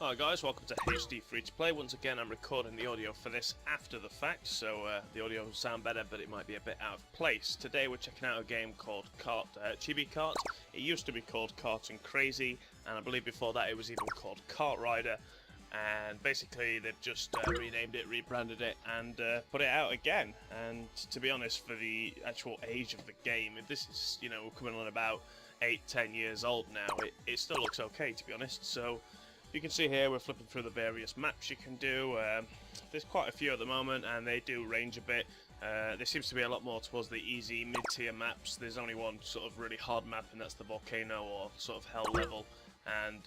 Hi guys, welcome to HD Free to Play. Once again, I'm recording the audio for this after the fact, so the audio will sound better, but it might be a bit out of place. Today we're checking out a game called Chibi Kart. It used to be called Karting Crazy, and I believe before that it was even called Kart Rider. And basically they've just renamed it, rebranded it, and put it out again. And to be honest, for the actual age of the game, if this is, you know, coming on about 8-10 years old now, it still looks okay, to be honest. So you can see here we're flipping through the various maps you can do. There's quite a few at the moment, and they do range a bit. There seems to be a lot more towards the easy mid-tier maps. There's only one sort of really hard map, and that's the volcano or sort of hell level. And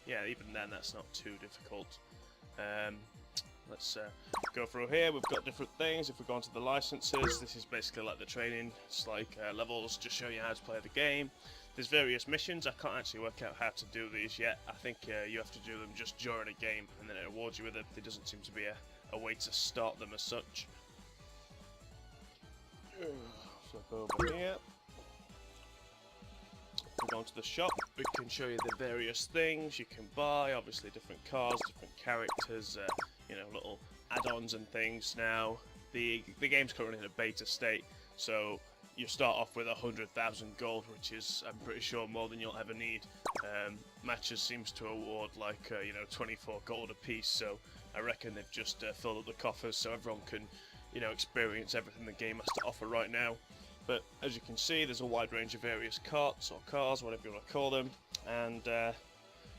yeah, even then that's not too difficult. Let's go through here. We've got different things. If we go onto the licenses, this is basically like the training. It's like levels, just show you how to play the game. There's various missions. I can't actually work out how to do these yet. I think you have to do them just during a game, and then it rewards you with it. There doesn't seem to be a way to start them as such. Flip over here. We go onto the shop. We can show you the various things you can buy. Obviously, different cars, different characters. You know, little add-ons and things. Now, the game's currently in a beta state, so you start off with 100,000 gold, which is, I'm pretty sure, more than you'll ever need. Matches seems to award like you know, 24 gold a piece, so I reckon they've just filled up the coffers so everyone can, you know, experience everything the game has to offer right now. But as you can see, there's a wide range of various carts or cars, whatever you want to call them, and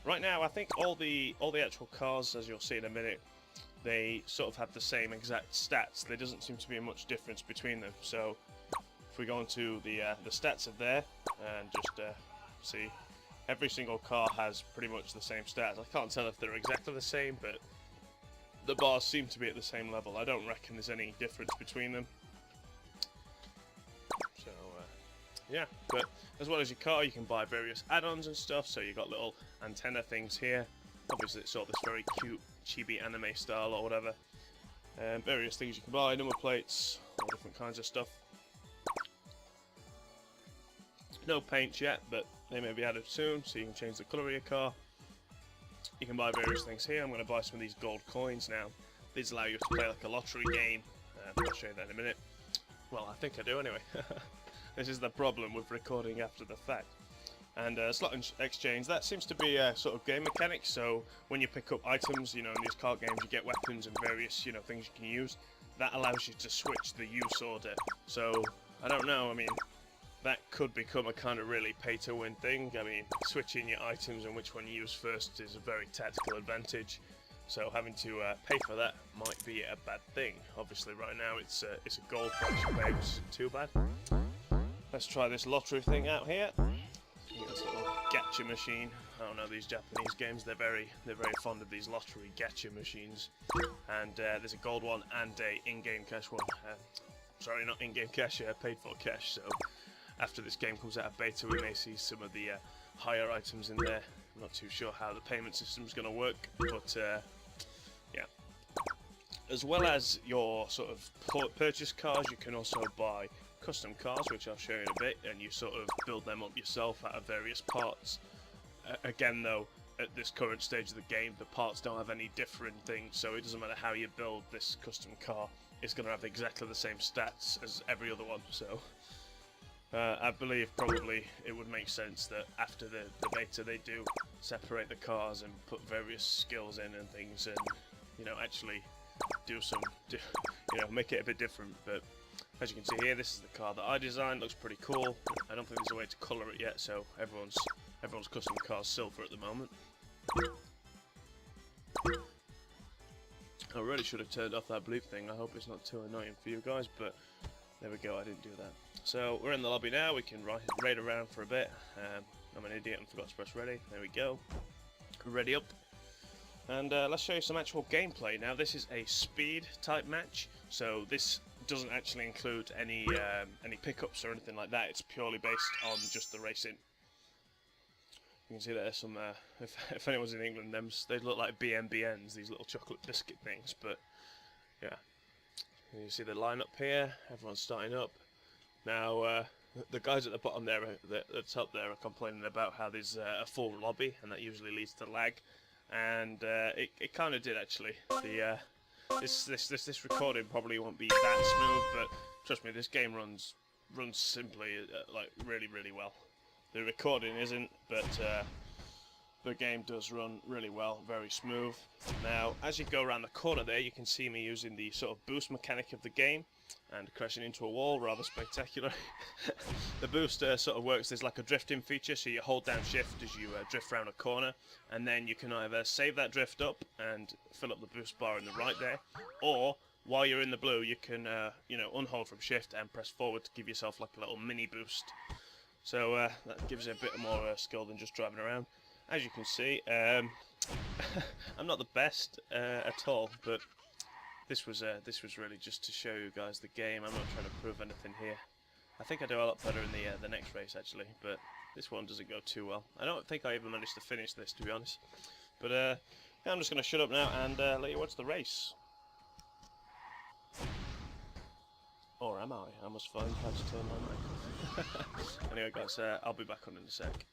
right now I think all the actual cars, as you'll see in a minute, they sort of have the same exact stats. There doesn't seem to be much difference between them. So if we go into the stats of there and just see, every single car has pretty much the same stats. I can't tell if they're exactly the same, but the bars seem to be at the same level. I don't reckon there's any difference between them. So yeah, but as well as your car, you can buy various add-ons and stuff. So you've got little antenna things here. Obviously it's sort of this very cute chibi anime style or whatever. Various things you can buy, number plates, all different kinds of stuff. No paints yet, but they may be added soon, so you can change the colour of your car. You can buy various things here. I'm going to buy some of these gold coins now. These allow you to play like a lottery game. I'll show you that in a minute. Well, I think I do anyway. This is the problem with recording after the fact. And slot exchange, that seems to be a sort of game mechanic. So when you pick up items, you know, in these card games, you get weapons and various, you know, things you can use. That allows you to switch the use order. So I don't know. I mean, that could become a kind of really pay-to-win thing. I mean, switching your items and which one you use first is a very tactical advantage. So having to pay for that might be a bad thing. Obviously, right now it's a gold price you pay, which isn't too bad. Let's try this lottery thing out here. This little gacha machine. I don't know, these Japanese games, they're very fond of these lottery gacha machines. And there's a gold one and a in-game cash one. Sorry, not in-game cash, paid for cash. So after this game comes out of beta, we may see some of the higher items in there. I'm not too sure how the payment system is going to work, but yeah. As well as your sort of purchase cars, you can also buy custom cars, which I'll show you in a bit, and you sort of build them up yourself out of various parts. Again though, at this current stage of the game, the parts don't have any different things, so it doesn't matter how you build this custom car, it's going to have exactly the same stats as every other one. So I believe probably it would make sense that after the beta they do separate the cars and put various skills in and things, and you know, actually do you know, make it a bit different. But as you can see here, this is the car that I designed. Looks pretty cool. I don't think there's a way to colour it yet, so everyone's custom car's silver at the moment. I really should have turned off that bleep thing. I hope it's not too annoying for you guys, but there we go, I didn't do that. So we're in the lobby now. We can raid around for a bit. I'm an idiot and forgot to press ready. There we go. Ready up. And let's show you some actual gameplay. Now this is a speed type match, so this doesn't actually include any pickups or anything like that. It's purely based on just the racing. You can see there's some, if anyone's in England, they look like BNBNs, these little chocolate biscuit things, but yeah. And you see the lineup here, everyone's starting up. Now, the guys at the bottom there, at the top there, are complaining about how there's a full lobby, and that usually leads to lag. and it kind of did actually. The this recording probably won't be that smooth, but trust me, this game runs simply like really well. The recording isn't, but the game does run really well, very smooth. Now, as you go around the corner there, you can see me using the sort of boost mechanic of the game and crashing into a wall, rather spectacular. The boost sort of works as like a drifting feature, so you hold down shift as you drift around a corner, and then you can either save that drift up and fill up the boost bar in the right there, or while you're in the blue, you can you know, unhold from shift and press forward to give yourself like a little mini boost. So that gives it a bit more skill than just driving around. As you can see, I'm not the best at all, but this was really just to show you guys the game. I'm not trying to prove anything here. I think I do a lot better in the next race actually, but this one doesn't go too well. I don't think I even managed to finish this, to be honest. But yeah, I'm just going to shut up now and let you watch the race. Or am I? I must find how to turn my mic off. Anyway guys, I'll be back on in a sec.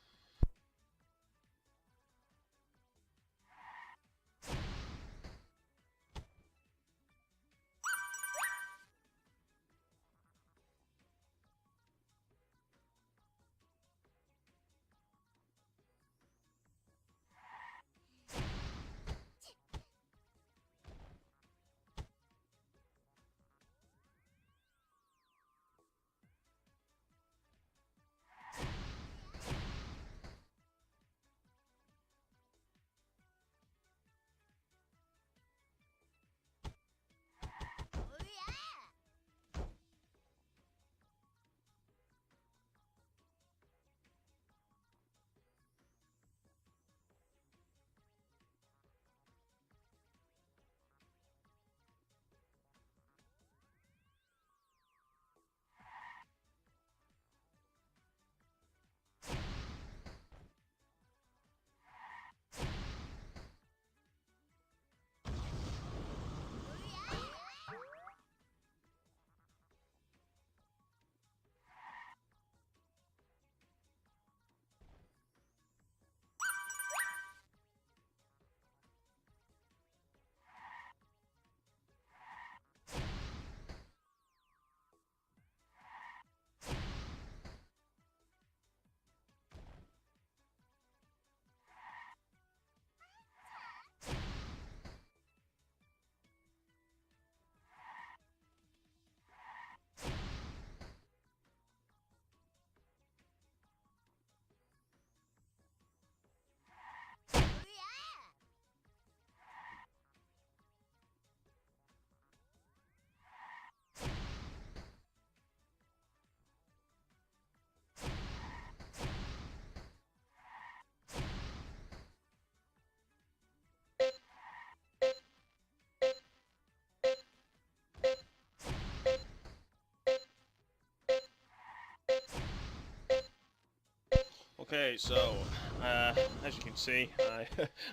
Okay, so as you can see,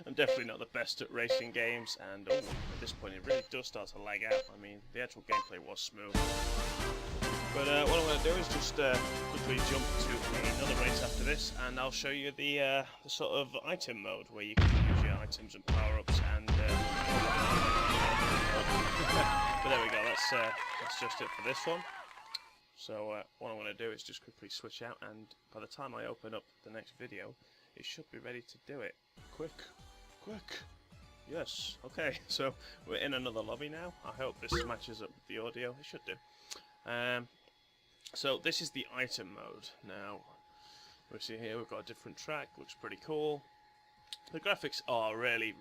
I'm definitely not the best at racing games, and at this point it really does start to lag out. I mean, the actual gameplay was smooth. But what I'm going to do is just quickly jump to another race after this, and I'll show you the sort of item mode where you can use your items and power-ups, and but there we go, that's just it for this one. So what I'm going to do is just quickly switch out, and by the time I open up the next video, it should be ready to do it. Quick! Yes, okay, so we're in another lobby now. I hope this matches up with the audio. It should do. So this is the item mode. Now, we see here we've got a different track, looks pretty cool. The graphics are really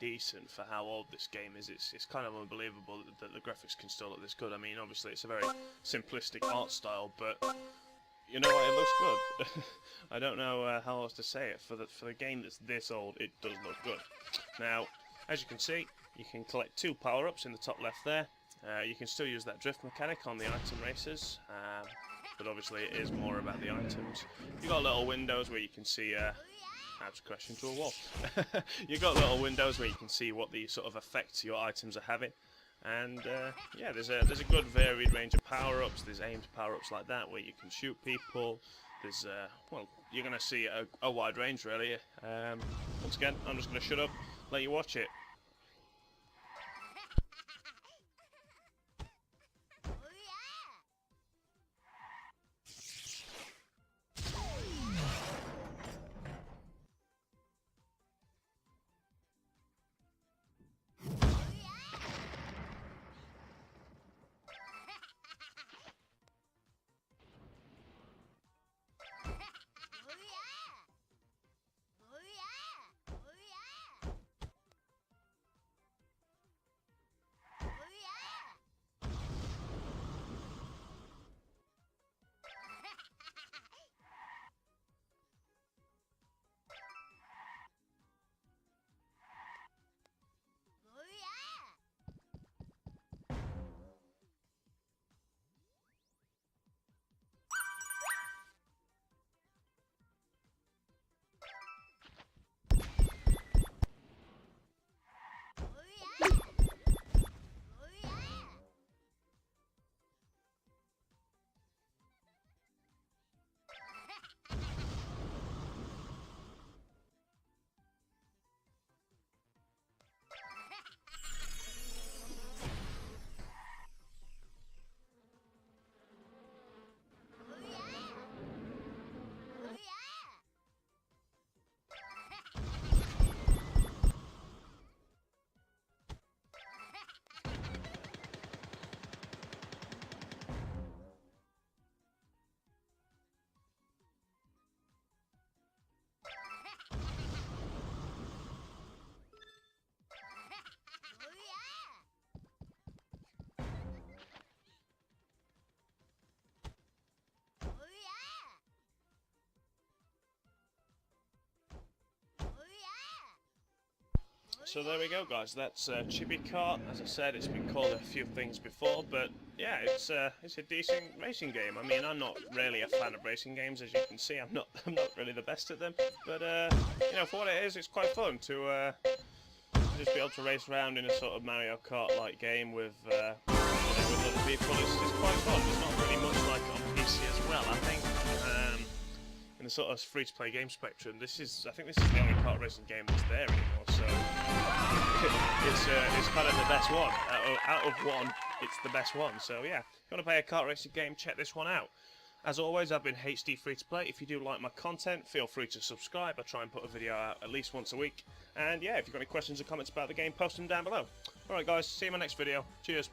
decent for how old this game is. It's kind of unbelievable that the graphics can still look this good. I mean, obviously it's a very simplistic art style, but you know what, it looks good. I don't know how else to say it. For the game that's this old, it does look good. Now, as you can see, you can collect 2 power-ups in the top left there. You can still use that drift mechanic on the item races, but obviously it is more about the items. You've got little windows where you can see how to crash into a wall. You've got little windows where you can see what the sort of effects your items are having, and yeah, there's a good varied range of power-ups. There's aimed power-ups like that where you can shoot people. There's well, you're going to see a wide range really. Once again, I'm just going to shut up. let you watch it. So there we go, guys. That's Chibi Kart. As I said, it's been called a few things before, but yeah, it's a decent racing game. I mean, I'm not really a fan of racing games, as you can see. I'm not really the best at them, but you know, for what it is, it's quite fun to just be able to race around in a sort of Mario Kart-like game with other people. It's quite fun. There's not really much like it on PC as well. I think in the sort of free-to-play game spectrum, I think this is the only kart racing game that's there anymore. So it's kind of the best one out of one. It's the best one. So yeah, if you want to play a kart racing game, check this one out. As always, I've been HD Free to Play. If you do like my content, feel free to subscribe. I try and put a video out at least once a week. And yeah, if you've got any questions or comments about the game, post them down below. Alright guys, see you in my next video. Cheers.